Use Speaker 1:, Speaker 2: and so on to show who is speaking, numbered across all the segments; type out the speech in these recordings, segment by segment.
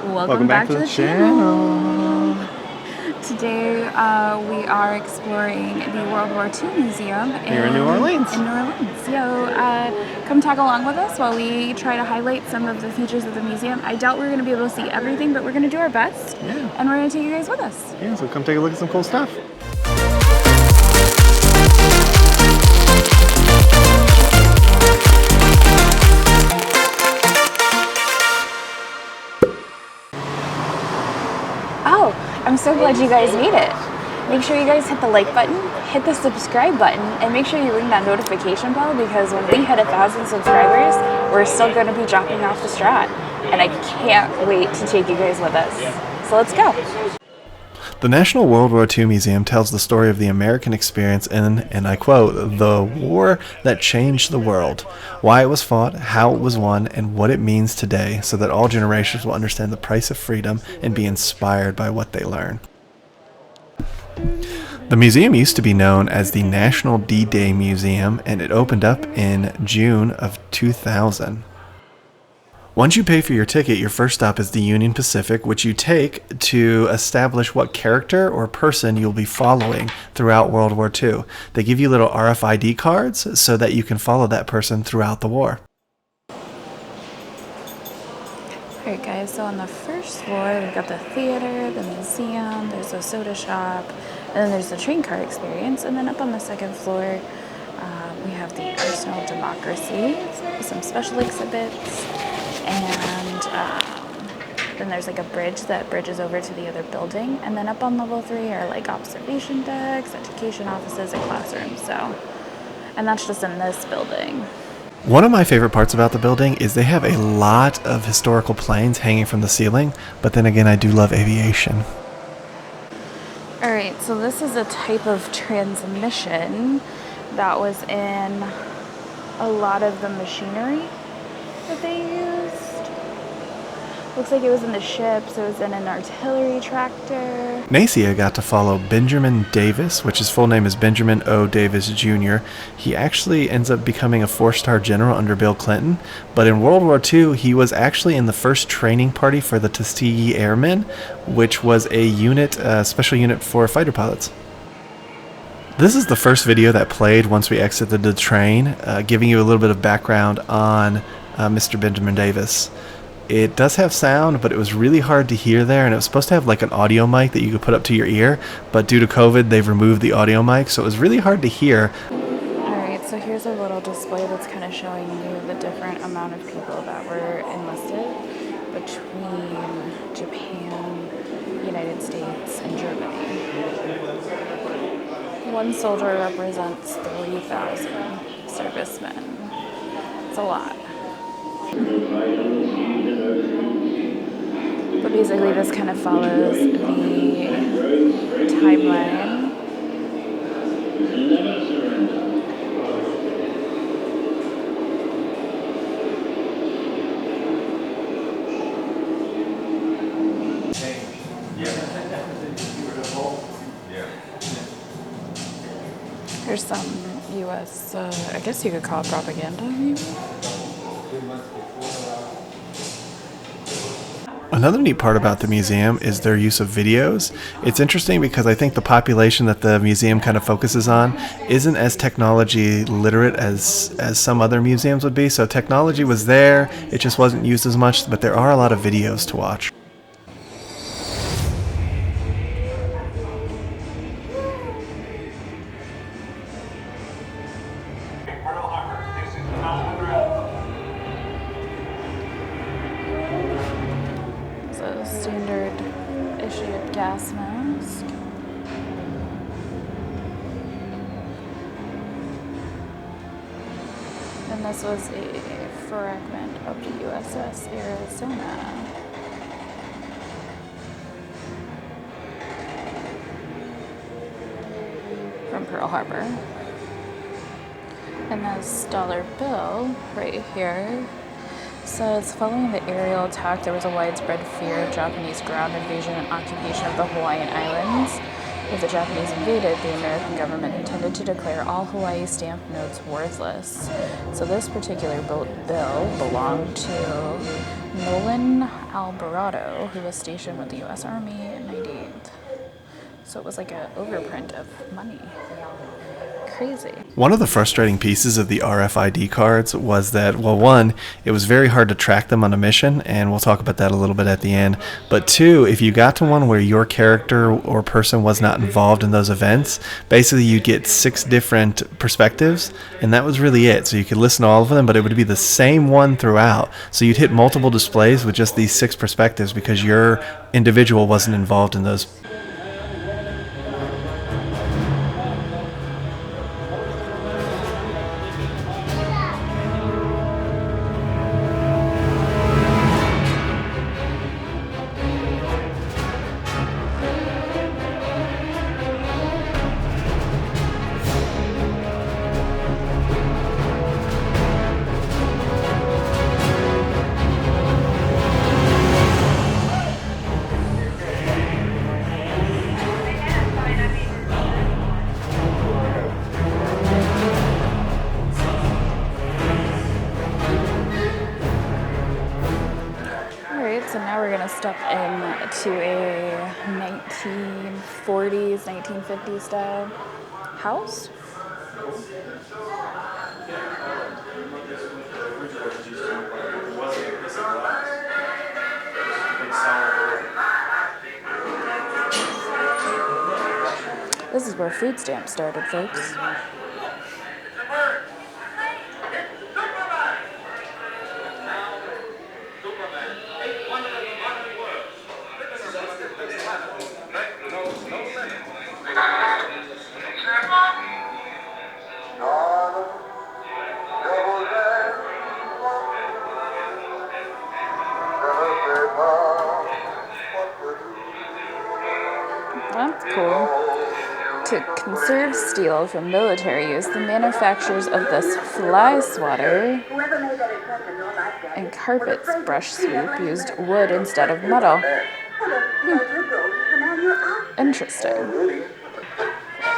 Speaker 1: Welcome back to the channel. Today we are exploring the World War II Museum
Speaker 2: here in New Orleans.
Speaker 1: Come tag along with us while we try to highlight some of the features of the museum. I doubt we're going to be able to see everything, but we're going to do our best.
Speaker 2: Yeah.
Speaker 1: And we're going to take you guys with us.
Speaker 2: Yeah, so come take a look at some cool stuff.
Speaker 1: Oh, I'm so glad you guys made it. Make sure you guys hit the like button, hit the subscribe button, and make sure you ring that notification bell because when we hit 1,000 subscribers, we're still going to be dropping off the Strat. And I can't wait to take you guys with us. So let's go.
Speaker 2: The National World War II Museum tells the story of the American experience in, and I quote, the war that changed the world, why it was fought, how it was won, and what it means today, so that all generations will understand the price of freedom and be inspired by what they learn. The museum used to be known as the National D-Day Museum, and it opened up in June of 2000. Once you pay for your ticket, your first stop is the Union Pacific, which you take to establish what character or person you'll be following throughout World War II. They give you little RFID cards so that you can follow that person throughout the war.
Speaker 1: Alright guys, so on the first floor we've got the theater, the museum, there's a soda shop, and then there's the train car experience, and then up on the second floor we have the Arsenal Democracy, some special exhibits, and then there's like a bridge that bridges over to the other building, and then up on level 3 are like observation decks, education offices, and classrooms. And that's just in this building.
Speaker 2: One of my favorite parts about the building is they have a lot of historical planes hanging from the ceiling, but then again I do love aviation.
Speaker 1: Alright, so this is a type of transmission that was in a lot of the machinery that they used. Looks like it was in the ships, it was in an artillery tractor.
Speaker 2: Nacia got to follow Benjamin Davis, which his full name is Benjamin O. Davis Jr. He actually ends up becoming a 4-star general under Bill Clinton, but in World War II he was actually in the first training party for the Tuskegee Airmen, which was a unit, special unit for fighter pilots. This is the first video that played once we exited the train, giving you a little bit of background on Mr. Benjamin Davis. It does have sound, but it was really hard to hear there, and it was supposed to have like an audio mic that you could put up to your ear, but due to COVID, they've removed the audio mic, so it was really hard to hear.
Speaker 1: Alright, so here's a little display that's kind of showing you the different amount of people that were enlisted between Japan, United States, and Germany. One soldier represents 3,000 servicemen. It's a lot. But basically this kind of follows the timeline. There's some U.S., I guess you could call it propaganda, maybe?
Speaker 2: Another neat part about the museum is their use of videos. It's interesting because I think the population that the museum kind of focuses on isn't as technology literate as some other museums would be. So technology was there, it just wasn't used as much, but there are a lot of videos to watch.
Speaker 1: Standard issued gas mask. And this was a fragment of the Uss Arizona. From Pearl Harbor. And this dollar bill right here says, following the aerial attack, there was a widespread fear of Japanese ground invasion and occupation of the Hawaiian Islands. If the Japanese invaded, the American government intended to declare all Hawaii stamp notes worthless. So this particular bill belonged to Nolan Alvarado, who was stationed with the U.S. Army in 98. So it was like an overprint of money. Crazy.
Speaker 2: One of the frustrating pieces of the RFID cards was that, well, one, it was very hard to track them on a mission, and we'll talk about that a little bit at the end. But two, if you got to one where your character or person was not involved in those events, basically you'd get 6 different perspectives, and that was really it. So you could listen to all of them, but it would be the same one throughout. So you'd hit multiple displays with just these 6 perspectives because your individual wasn't involved in those.
Speaker 1: So now we're gonna step into a 1940s, 1950s style house. This is where food stamps started, folks. That's cool. To conserve steel for military use, the manufacturers of this fly swatter and carpets brush sweep used wood instead of metal. Interesting.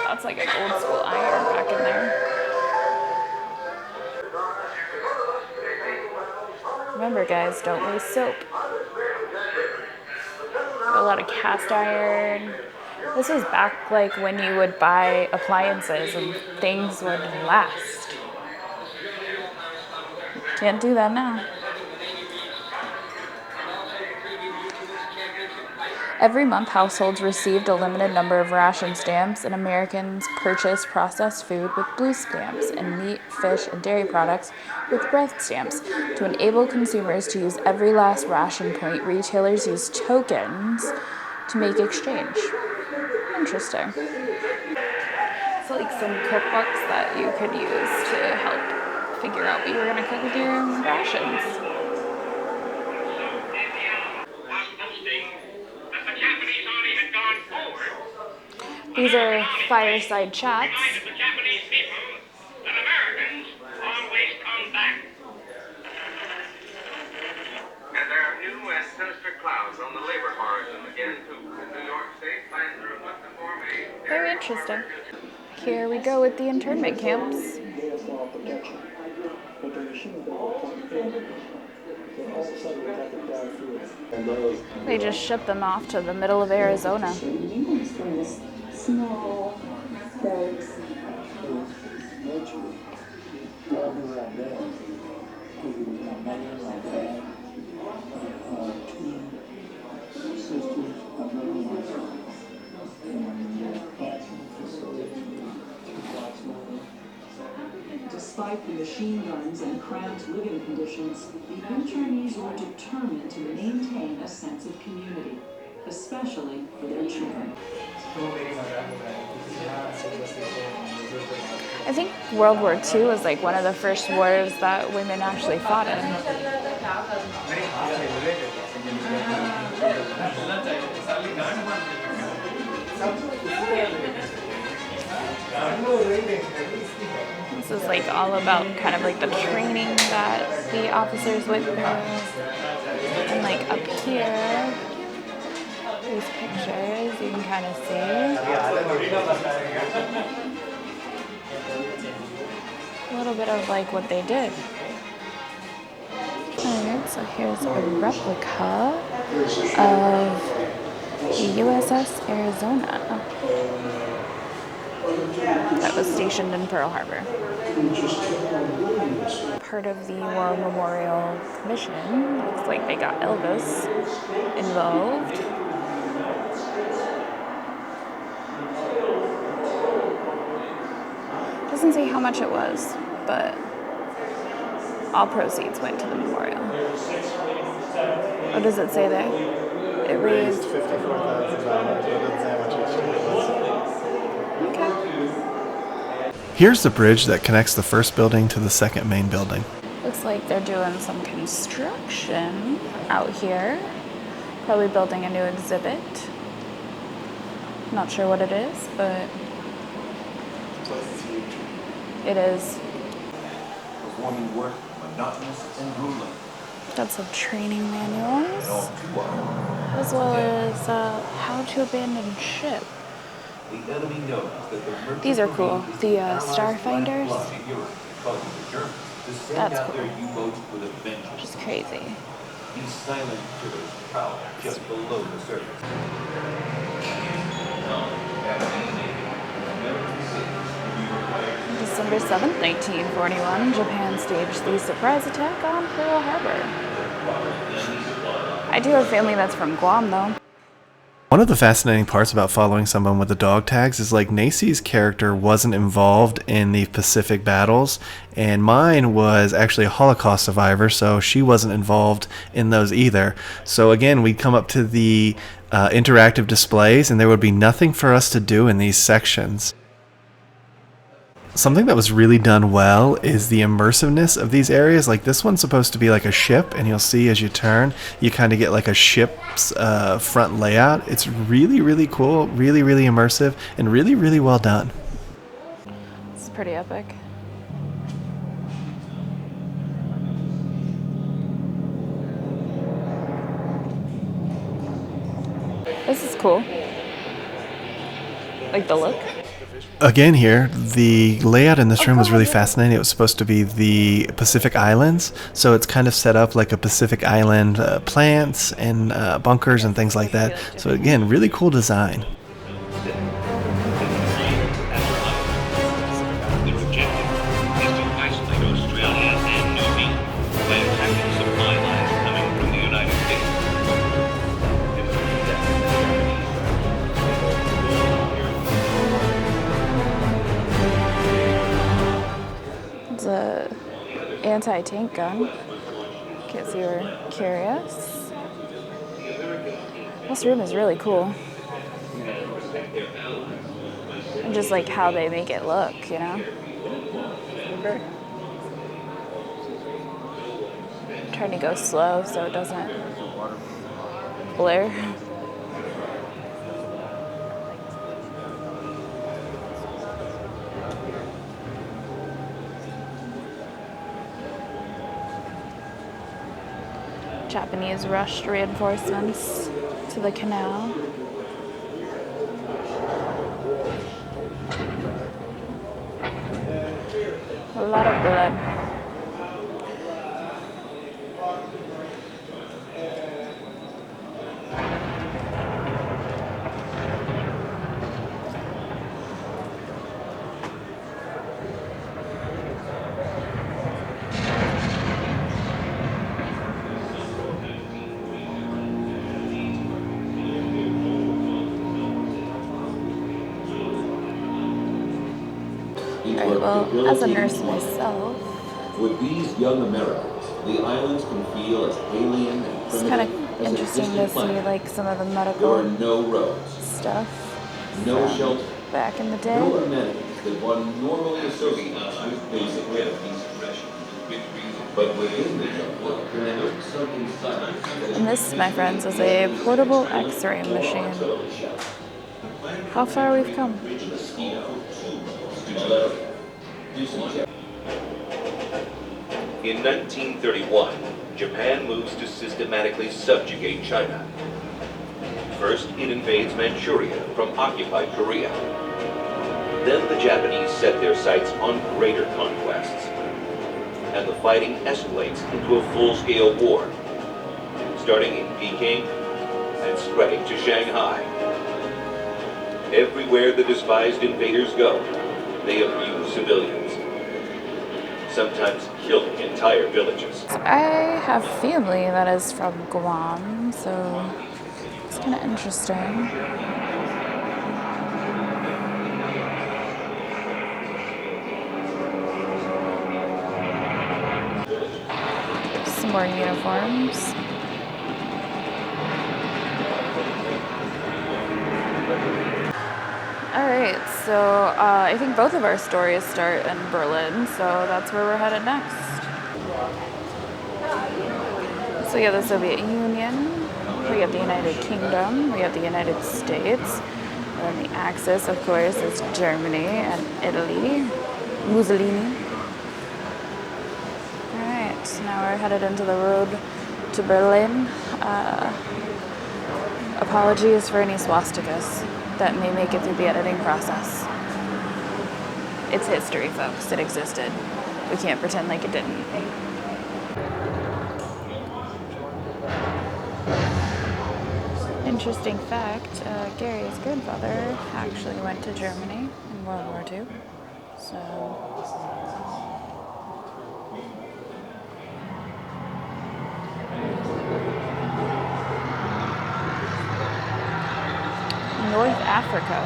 Speaker 1: That's like an old school iron back in there. Remember, guys, don't waste soap. A lot of cast iron. This was back like when you would buy appliances and things would last. Can't do that now. Every month, households received a limited number of ration stamps, and Americans purchased processed food with blue stamps and meat, fish, and dairy products with red stamps. To enable consumers to use every last ration point, retailers used tokens to make exchange. Interesting. It's like some cookbooks that you could use to help figure out what you were going to cook with your rations. These are fireside chats.
Speaker 3: And there are new and sinister clouds on the labor horizon again too. The New York State plans to remove the Form A.
Speaker 1: Very interesting. Here we go with the internment camps. They just shipped them off to the middle of Arizona.
Speaker 4: Despite the machine guns and cramped living conditions, the internees were determined to maintain a sense of community, especially for their children.
Speaker 1: I think World War II was like one of the first wars that women actually fought in. This is like all about kind of like the training that the officers went through. And like up here, these pictures, you can kind of see a little bit of like what they did. Alright, So here's a replica of the USS Arizona that was stationed in Pearl Harbor. Part of the War Memorial Commission. Looks like they got Elvis involved. Doesn't say how much it was, but all proceeds went to the memorial. What does it say there? It raised
Speaker 2: $54,000. It doesn't say how much each ticket was.
Speaker 1: Okay.
Speaker 2: Here's the bridge that connects the first building to the second main building.
Speaker 1: Looks like they're doing some construction out here. Probably building a new exhibit. Not sure what it is, but it is.
Speaker 5: Performing work monotonous and grueling.
Speaker 1: Got some training manuals, as well as how to abandon ship.
Speaker 5: The enemy knows that the merchant
Speaker 1: These are cool.
Speaker 5: Marine is
Speaker 1: The
Speaker 5: Allies'
Speaker 1: Starfinders.
Speaker 5: last line in Europe, causing the Germans to send
Speaker 1: That's
Speaker 5: out
Speaker 1: cool.
Speaker 5: their U-boats with a vengeance.
Speaker 1: Just crazy.
Speaker 5: These silent killers prowl just below the surface.
Speaker 1: December 7th, 1941, Japan staged the surprise attack on Pearl Harbor. I do have family that's from Guam, though.
Speaker 2: One of the fascinating parts about following someone with the dog tags is like Nacy's character wasn't involved in the Pacific battles, and mine was actually a Holocaust survivor, so she wasn't involved in those either. So again, we'd come up to the interactive displays, and there would be nothing for us to do in these sections. Something that was really done well is the immersiveness of these areas. Like this one's supposed to be like a ship, and you'll see as you turn, you kind of get like a ship's front layout. It's really, really cool, really, really immersive, and really, really well done.
Speaker 1: It's pretty epic. This is cool. Like the look.
Speaker 2: Again here, the layout in this room was really fascinating. It was supposed to be the Pacific Islands, so it's kind of set up like a Pacific Island plants and bunkers and things like that. So again, really cool design.
Speaker 6: Their objective is to isolate Australia and New Zealand by attacking supply lines coming from the United States.
Speaker 1: It's a anti-tank gun. In case you were curious. This room is really cool. And just like how they make it look, you know?
Speaker 2: Okay.
Speaker 1: I'm trying to go slow so it doesn't blur. Japanese rushed reinforcements to the canal. A lot of blood. Alright, well, as a nurse myself,
Speaker 5: For these young Americans, the islands can feel as alien and
Speaker 1: it's kind
Speaker 5: primitive
Speaker 1: of
Speaker 5: as a
Speaker 1: interesting to
Speaker 5: distant
Speaker 1: see
Speaker 5: planet.
Speaker 1: like some of the
Speaker 5: There are
Speaker 1: medical
Speaker 5: no roads,
Speaker 1: stuff
Speaker 5: no
Speaker 1: from
Speaker 5: shelter,
Speaker 1: back in the day.
Speaker 5: no amenities that one normally associates with basic living. But within the jungle, there lurks something silent.
Speaker 1: And this, my friends, is a portable X-ray machine. How far we've come.
Speaker 6: In 1931, Japan moves to systematically subjugate China. First, it invades Manchuria from occupied Korea. Then the Japanese set their sights on greater conquests. and the fighting escalates into a full-scale war, starting in Peking and spreading to Shanghai. Everywhere the despised invaders go, they abuse civilians, sometimes killing entire villages.
Speaker 1: I have family that is from Guam, so it's kind of interesting. Some more uniforms. Alright, so I think both of our stories start in Berlin, so that's where we're headed next. So we have the Soviet Union, we have the United Kingdom, we have the United States, and then the Axis, of course, is Germany and Italy, Mussolini. Alright, so now we're headed into the road to Berlin. Apologies for any swastikas that may make it through the editing process. It's history, folks. It existed. We can't pretend like it didn't. Interesting fact, Gary's grandfather actually went to Germany in World War II. So North Africa.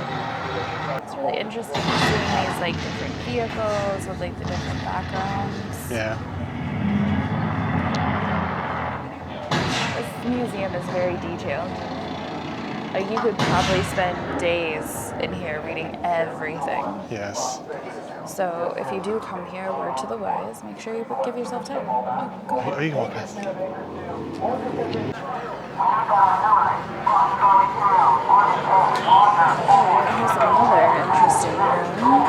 Speaker 1: It's really interesting seeing these like different vehicles with like the different backgrounds.
Speaker 2: Yeah.
Speaker 1: This museum is very detailed. Like you could probably spend days in here reading everything.
Speaker 2: Yes.
Speaker 1: So if you do come here, word to the wise, make sure you give yourself time. Oh, go ahead.
Speaker 2: Oh, you can walk past.
Speaker 1: Here's another interesting room.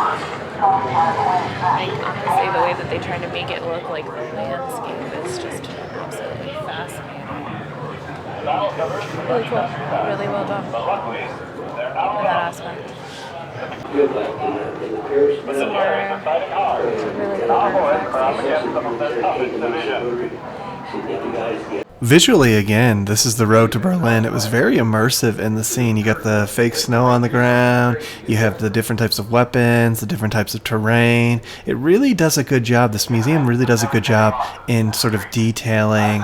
Speaker 1: Like, honestly, the way that they try to make it look like landscape is just absolutely fascinating. Really cool. Really well done in that aspect. Some more really cool artifacts.
Speaker 2: Visually, again, this is the road to Berlin. It was very immersive in the scene. You got the fake snow on the ground. You have the different types of weapons, the different types of terrain. It really does a good job. This museum really does a good job in sort of detailing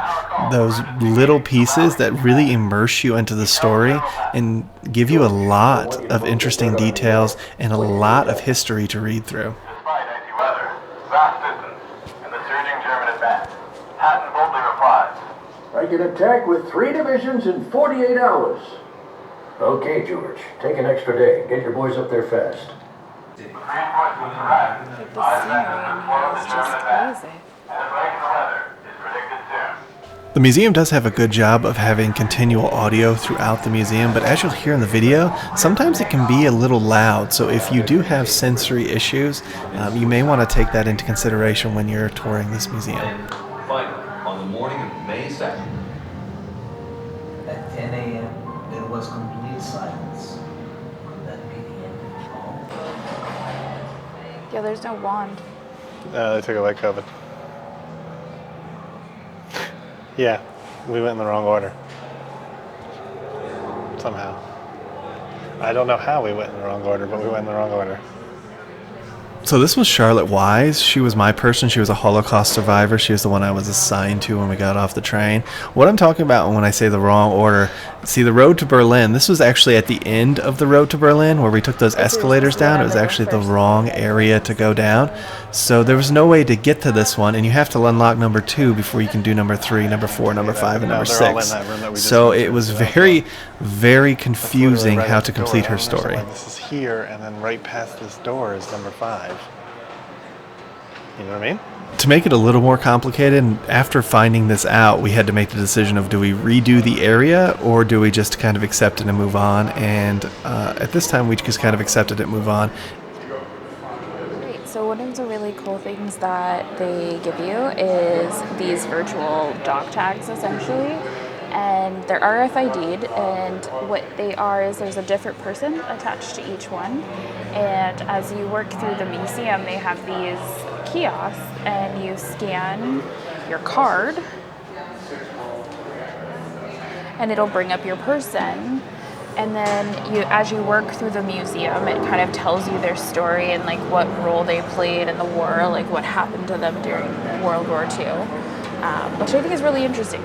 Speaker 2: those little pieces that really immerse you into the story and give you a lot of interesting details and a lot of history to read through.
Speaker 3: Despite icy weather, vast distance, and the surging German advance, Patton boldly replies,
Speaker 7: I can attack with 3 divisions in 48 hours. Okay, George. Take an extra day. Get your boys up there fast.
Speaker 3: with reinforcements arrived,
Speaker 1: Like the scenery in here is just crazy.
Speaker 3: and a break in the weather is predicted soon.
Speaker 2: The museum does have a good job of having continual audio throughout the museum, but as you'll hear in the video, sometimes it can be a little loud. So if you do have sensory issues, you may want to take that into consideration when you're touring this museum.
Speaker 5: And finally, on the morning of May 2nd,
Speaker 8: At 10 a.m., there was complete silence. Could that be the end of it all?
Speaker 1: Yeah, there's no wand.
Speaker 2: They took away COVID. Yeah, we went in the wrong order. Somehow. I don't know how we went in the wrong order, but we went in the wrong order. So this was Charlotte Wise. She was my person. She was a Holocaust survivor. She was the one I was assigned to when we got off the train. What I'm talking about when I say the wrong order, see the road to Berlin, this was actually at the end of the road to Berlin where we took those escalators down. It was actually the wrong area to go down. So there was no way to get to this one, and you have to unlock number 2 before you can do number 3, number 4, number 5, and number 6. So it was very, very confusing how to complete her story. This is here, and then right past this door is number 5. You know what I mean? To make it a little more complicated, after finding this out, we had to make the decision of do we redo the area or do we just kind of accept it and move on? And at this time, we just kind of accepted it and move on.
Speaker 1: Great. So one of the really cool things that they give you is these virtual dog tags, essentially. And they're RFID'd, and what they are is there's a different person attached to each one. And as you work through the museum, they have these kiosk and you scan your card and it'll bring up your person. And then as you work through the museum, it kind of tells you their story and like what role they played in the war, like what happened to them during World War II, which I think is really interesting.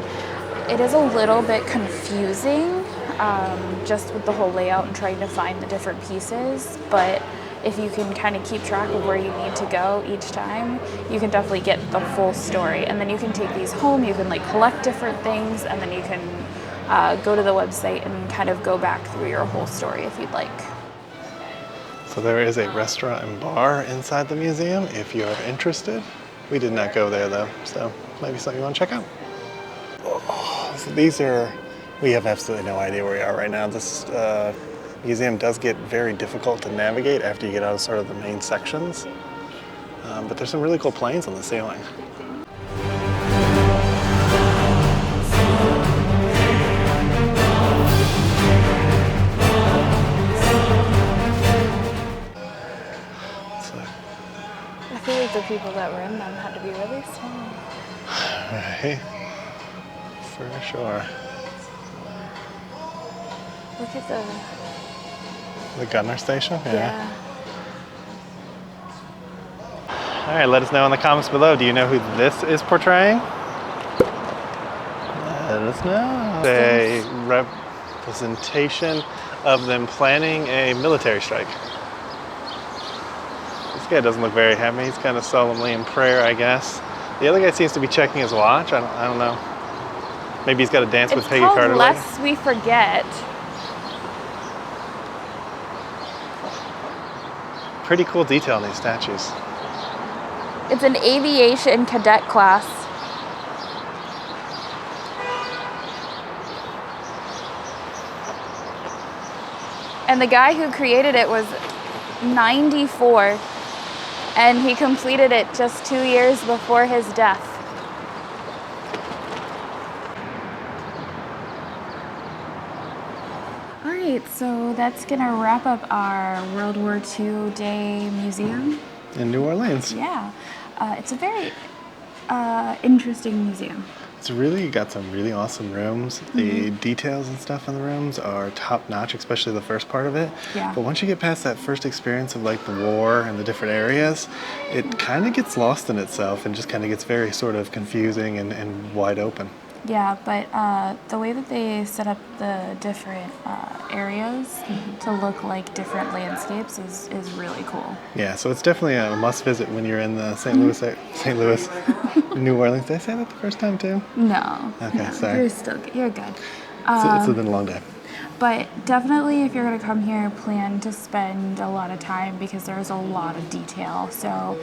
Speaker 1: It is a little bit confusing, just with the whole layout and trying to find the different pieces, but if you can kind of keep track of where you need to go each time, you can definitely get the full story. And then you can take these home, you can like collect different things, and then you can go to the website and kind of go back through your whole story if you'd like.
Speaker 2: So there is a restaurant and bar inside the museum if you're interested. We did not go there though, so maybe something you want to check out. Oh, so we have absolutely no idea where we are right now. This museum does get very difficult to navigate after you get out of sort of the main sections. But there's some really cool planes on the ceiling.
Speaker 1: I feel like the people that were in them had to be really small.
Speaker 2: Right, for sure.
Speaker 1: Look at
Speaker 2: The gunner station?
Speaker 1: yeah.
Speaker 2: All right, let us know in the comments below. Do you know who this is portraying? Let us know. A representation of them planning a military strike. This guy doesn't look very happy. He's kind of solemnly in prayer, I guess. The other guy seems to be checking his watch. I don't know. Maybe he's got to dance with Peggy Carter.
Speaker 1: It's called Lest We Forget.
Speaker 2: Pretty cool detail in these statues.
Speaker 1: It's an aviation cadet class. And the guy who created it was 94, and he completed it just 2 years before his death. All right, so that's gonna wrap up our World War II Day Museum.
Speaker 2: In New Orleans.
Speaker 1: Yeah, it's a very interesting museum.
Speaker 2: It's really got some really awesome rooms. The details and stuff in the rooms are top notch, especially the first part of it.
Speaker 1: Yeah.
Speaker 2: But once you get past that first experience of like the war and the different areas, it kind of gets lost in itself and just kind of gets very sort of confusing and wide open.
Speaker 1: Yeah, but the way that they set up the different areas to look like different landscapes is really cool.
Speaker 2: Yeah, so it's definitely a must visit when you're in the St. Louis, New Orleans. Did I say that the first time too?
Speaker 1: No.
Speaker 2: Okay,
Speaker 1: no,
Speaker 2: sorry.
Speaker 1: You're good.
Speaker 2: It's been a long day.
Speaker 1: But definitely if you're going to come here, plan to spend a lot of time because there's a lot of detail. So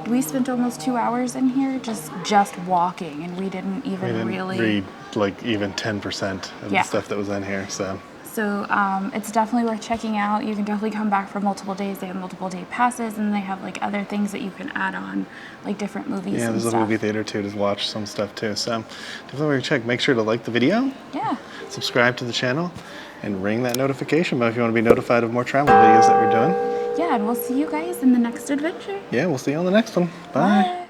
Speaker 1: we spent almost 2 hours in here just walking, and we didn't even really
Speaker 2: read like even 10% of the stuff that was in here. So
Speaker 1: it's definitely worth checking out. You can definitely come back for multiple days. They have multiple day passes, and they have like other things that you can add on, like different movies.
Speaker 2: Yeah,
Speaker 1: and
Speaker 2: there's a movie theater too to watch some stuff too. So definitely worth check. Make sure to like the video.
Speaker 1: Yeah.
Speaker 2: Subscribe to the channel, and ring that notification bell if you want to be notified of more travel videos that we're doing.
Speaker 1: Yeah, and we'll see you guys in the next adventure.
Speaker 2: Yeah, we'll see you on the next one. Bye.
Speaker 1: Bye.